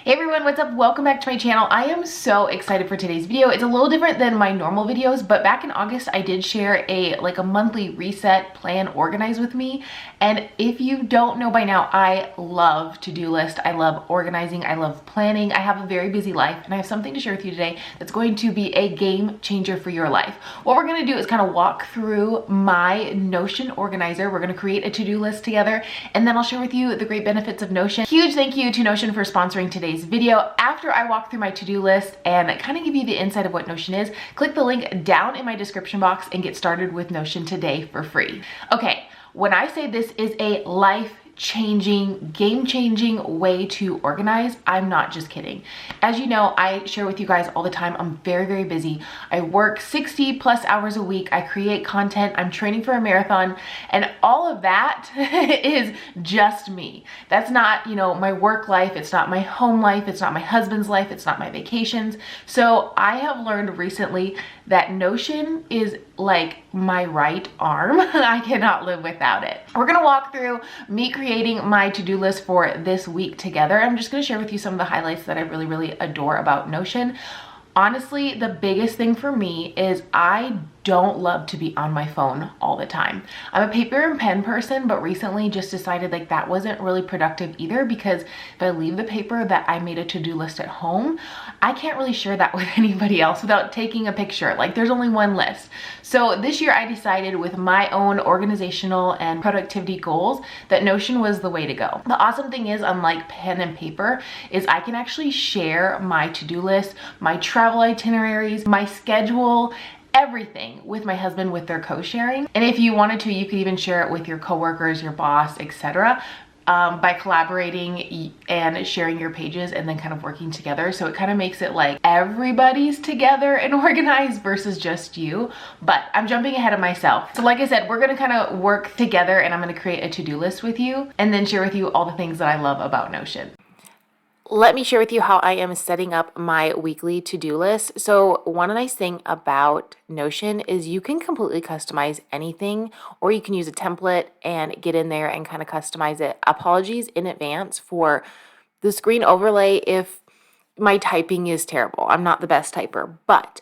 Hey everyone, what's up? Welcome back to my channel. I am so excited for today's video. It's a little different than my normal videos, but back in August I did share a monthly reset plan organize with me. And if you don't know by now, I love to-do list. I love organizing. I love planning. I have a very busy life and I have something to share with you today that's going to be a game changer for your life. What we're going to do is kind of walk through my Notion organizer. We're going to create a to-do list together and then I'll share with you the great benefits of Notion. Huge thank you to Notion for sponsoring today's video. After I walk through my to-do list and kind of give you the insight of what Notion is, click the link down in my description box and get started with Notion today for free. Okay, when I say this is a life-changing, game-changing way to organize, I'm not just kidding. As you know, I share with you guys all the time, I'm very, very busy. I work 60 plus hours a week. I create content. I'm training for a marathon, and all of that is just me. That's not, my work life. It's not my home life. It's not my husband's life. It's not my vacations. So I have learned recently that Notion is like my right arm. I cannot live without it. We're gonna walk through me creating my to-do list for this week together. I'm just gonna share with you some of the highlights that I really, really adore about Notion. Honestly, the biggest thing for me is I don't love to be on my phone all the time. I'm a paper and pen person, but recently just decided like that wasn't really productive either, because if I leave the paper that I made a to-do list at home, I can't really share that with anybody else without taking a picture. Like there's only one list. So this year I decided with my own organizational and productivity goals that Notion was the way to go. The awesome thing is, unlike pen and paper, is I can actually share my to-do list, my travel itineraries, my schedule, everything with my husband with their co-sharing. And if you wanted to, you could even share it with your coworkers, your boss, etc. By collaborating and sharing your pages and then kind of working together. So it kind of makes it like everybody's together and organized versus just you. But I'm jumping ahead of myself. So like I said, we're gonna kind of work together and I'm gonna create a to-do list with you and then share with you all the things that I love about Notion. Let me share with you how I am setting up my weekly to-do list. So one nice thing about Notion is you can completely customize anything, or you can use a template and get in there and kind of customize it. Apologies in advance for the screen overlay if my typing is terrible. I'm not the best typer, but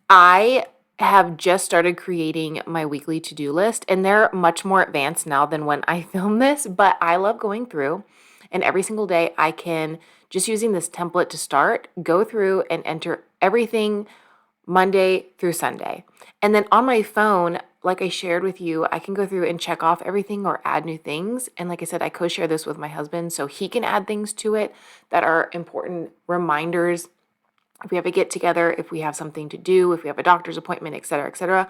I have just started creating my weekly to-do list and they're much more advanced now than when I filmed this, but I love going through and every single day I can, just using this template to start, go through and enter everything Monday through Sunday. And then on my phone, like I shared with you, I can go through and check off everything or add new things. And like I said, I co-share this with my husband so he can add things to it that are important reminders. If we have a get together, if we have something to do, if we have a doctor's appointment, et cetera, et cetera.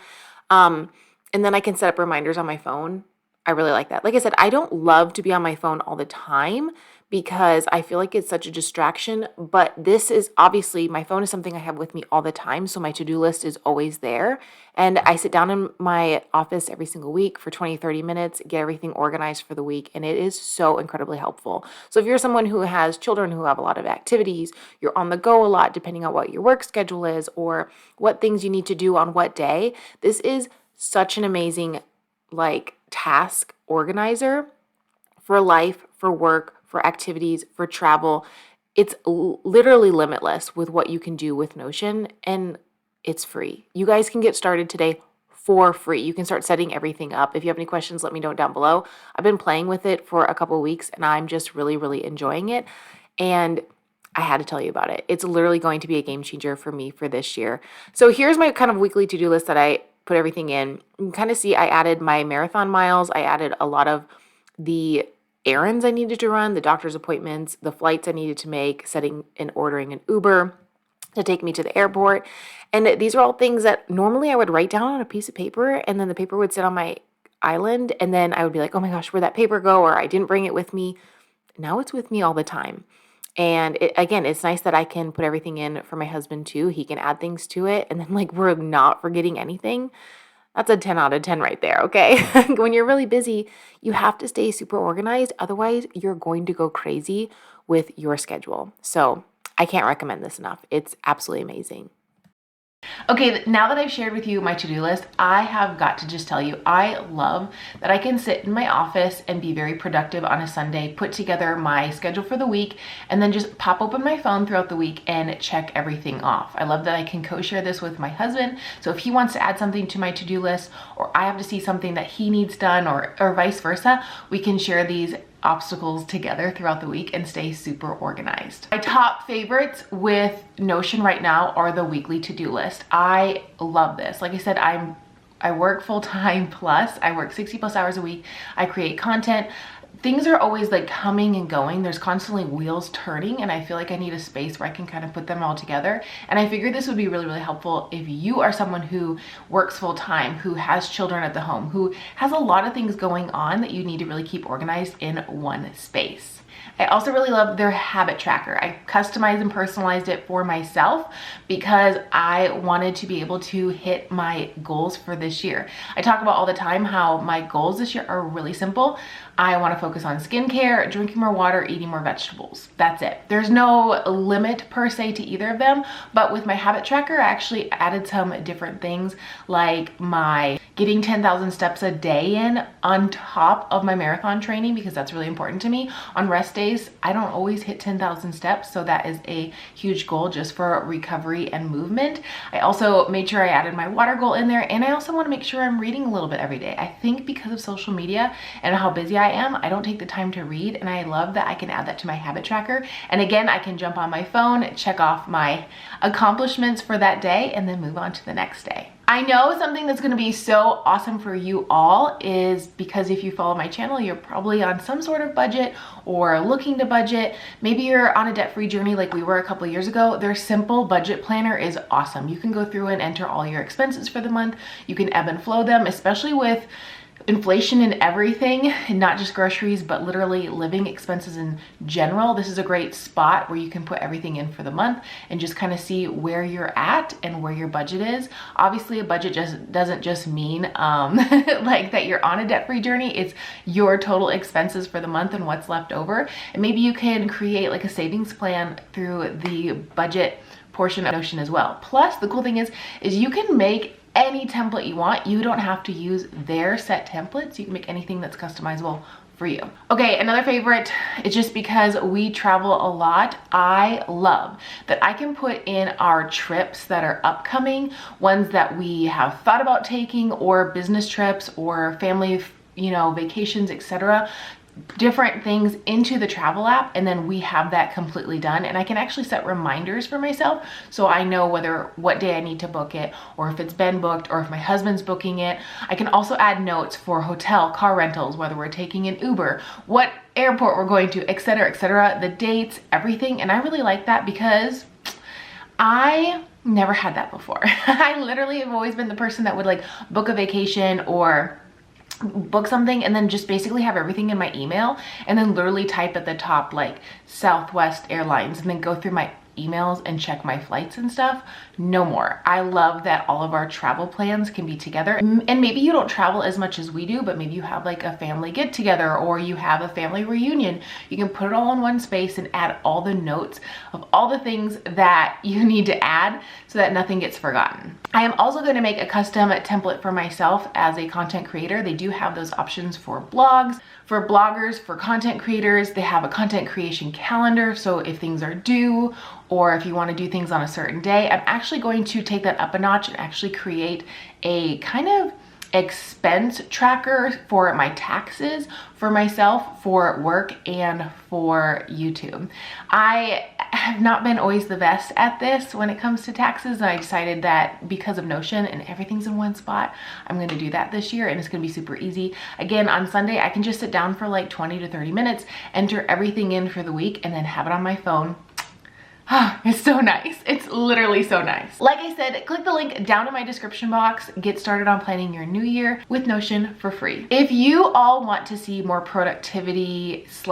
And then I can set up reminders on my phone. I really like that. Like I said, I don't love to be on my phone all the time because I feel like it's such a distraction, but this is obviously, my phone is something I have with me all the time, so my to-do list is always there. And I sit down in my office every single week for 20, 30 minutes, get everything organized for the week, and it is so incredibly helpful. So if you're someone who has children who have a lot of activities, you're on the go a lot depending on what your work schedule is or what things you need to do on what day, this is such an amazing task organizer for life, for work, for activities, for travel. It's literally limitless with what you can do with Notion, and it's free. You guys can get started today for free. You can start setting everything up. If you have any questions, let me know down below. I've been playing with it for a couple of weeks and I'm just really, really enjoying it. And I had to tell you about it. It's literally going to be a game changer for me for this year. So here's my kind of weekly to-do list that I put everything in. You can kind of see I added my marathon miles. I added a lot of the errands I needed to run, the doctor's appointments, the flights I needed to make, setting and ordering an Uber to take me to the airport. And these are all things that normally I would write down on a piece of paper and then the paper would sit on my island and then I would be like, oh my gosh, where'd that paper go? Or I didn't bring it with me. Now it's with me all the time. And again, it's nice that I can put everything in for my husband too. He can add things to it. And then we're not forgetting anything. That's a 10 out of 10 right there, okay? When you're really busy, you have to stay super organized. Otherwise, you're going to go crazy with your schedule. So I can't recommend this enough. It's absolutely amazing. Okay, now that I've shared with you my to-do list, I have got to just tell you, I love that I can sit in my office and be very productive on a Sunday, put together my schedule for the week, and then just pop open my phone throughout the week and check everything off. I love that I can co-share this with my husband. So if he wants to add something to my to-do list, or I have to see something that he needs done, or vice versa, we can share these obstacles together throughout the week and stay super organized. My top favorites with Notion right now are the weekly to-do list. I love this. Like I said, I work full-time plus. I work 60 plus hours a week. I create content. Things are always like coming and going. There's constantly wheels turning, and I feel like I need a space where I can kind of put them all together. And I figured this would be really, really helpful if you are someone who works full time, who has children at the home, who has a lot of things going on that you need to really keep organized in one space. I also really love their habit tracker. I customized and personalized it for myself because I wanted to be able to hit my goals for this year. I talk about all the time how my goals this year are really simple. I want to focus on skincare, drinking more water, eating more vegetables. That's it. There's no limit per se to either of them, but with my habit tracker, I actually added some different things like my getting 10,000 steps a day in on top of my marathon training, because that's really important to me. On rest days, I don't always hit 10,000 steps, so that is a huge goal just for recovery and movement. I also made sure I added my water goal in there, and I also want to make sure I'm reading a little bit every day. I think because of social media and how busy I am, I don't take the time to read, and I love that I can add that to my habit tracker. And again, I can jump on my phone, check off my accomplishments for that day, and then move on to the next day. I know something that's going to be so awesome for you all is because if you follow my channel, you're probably on some sort of budget or looking to budget. Maybe you're on a debt-free journey like we were a couple of years ago. Their simple budget planner is awesome. You can go through and enter all your expenses for the month. You can ebb and flow them, especially with inflation in everything, and not just groceries, but literally living expenses in general. This is a great spot where you can put everything in for the month and just kind of see where you're at and where your budget is. Obviously, a budget just doesn't just mean like that you're on a debt-free journey. It's your total expenses for the month and what's left over. And maybe you can create like a savings plan through the budget portion of Notion as well. Plus, the cool thing is you can make any template you want. You don't have to use their set templates. You can make anything that's customizable for you. Okay, another favorite is just because we travel a lot. I love that I can put in our trips that are upcoming, ones that we have thought about taking, or business trips or family, vacations, etc. Different things into the travel app, and then we have that completely done. And I can actually set reminders for myself so I know what day I need to book it, or if it's been booked, or if my husband's booking it. I can also add notes for hotel, car rentals, whether we're taking an Uber, what airport we're going to, etc., the dates, everything. And I really like that because I never had that before. I literally have always been the person that would like book a vacation or book something and then just basically have everything in my email, and then literally type at the top like Southwest Airlines and then go through my emails and check my flights and stuff. No more. I love that all of our travel plans can be together. And maybe you don't travel as much as we do, but maybe you have like a family get together or you have a family reunion. You can put it all in one space and add all the notes of all the things that you need to add so that nothing gets forgotten. I am also going to make a custom template for myself as a content creator. They do have those options for blogs, for bloggers, for content creators. They have a content creation calendar. So if things are due, or if you want to do things on a certain day, I'm actually going to take that up a notch and actually create a kind of expense tracker for my taxes for myself, for work, and for YouTube. I have not been always the best at this when it comes to taxes, and I decided that because of Notion and everything's in one spot, I'm going to do that this year, and it's going to be super easy. Again, on Sunday, I can just sit down for like 20 to 30 minutes, enter everything in for the week, and then have it on my phone. It's so nice. It's literally so nice. Like I said, click the link down in my description box. Get started on planning your new year with Notion for free. If you all want to see more productivity /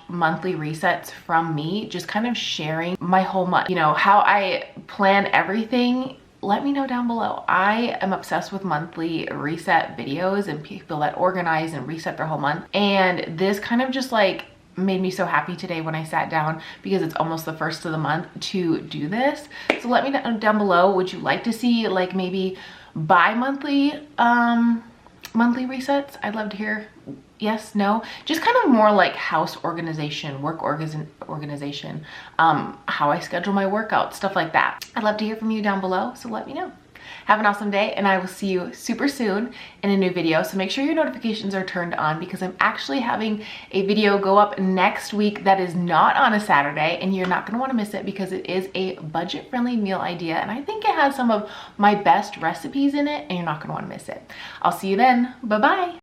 monthly resets from me, just kind of sharing my whole month, how I plan everything, let me know down below. I am obsessed with monthly reset videos and people that organize and reset their whole month. And this kind of just like made me so happy today when I sat down, because it's almost the first of the month, to do this. So let me know down below, would you like to see like maybe bi-monthly monthly resets? I'd love to hear yes, no, just kind of more like house organization, work organization, how I schedule my workouts, stuff like that. I'd love to hear from you down below, so let me know. Have an awesome day, and I will see you super soon in a new video. So make sure your notifications are turned on, because I'm actually having a video go up next week that is not on a Saturday, and you're not gonna wanna miss it, because it is a budget-friendly meal idea, and I think it has some of my best recipes in it, and you're not gonna wanna miss it. I'll see you then. Bye-bye.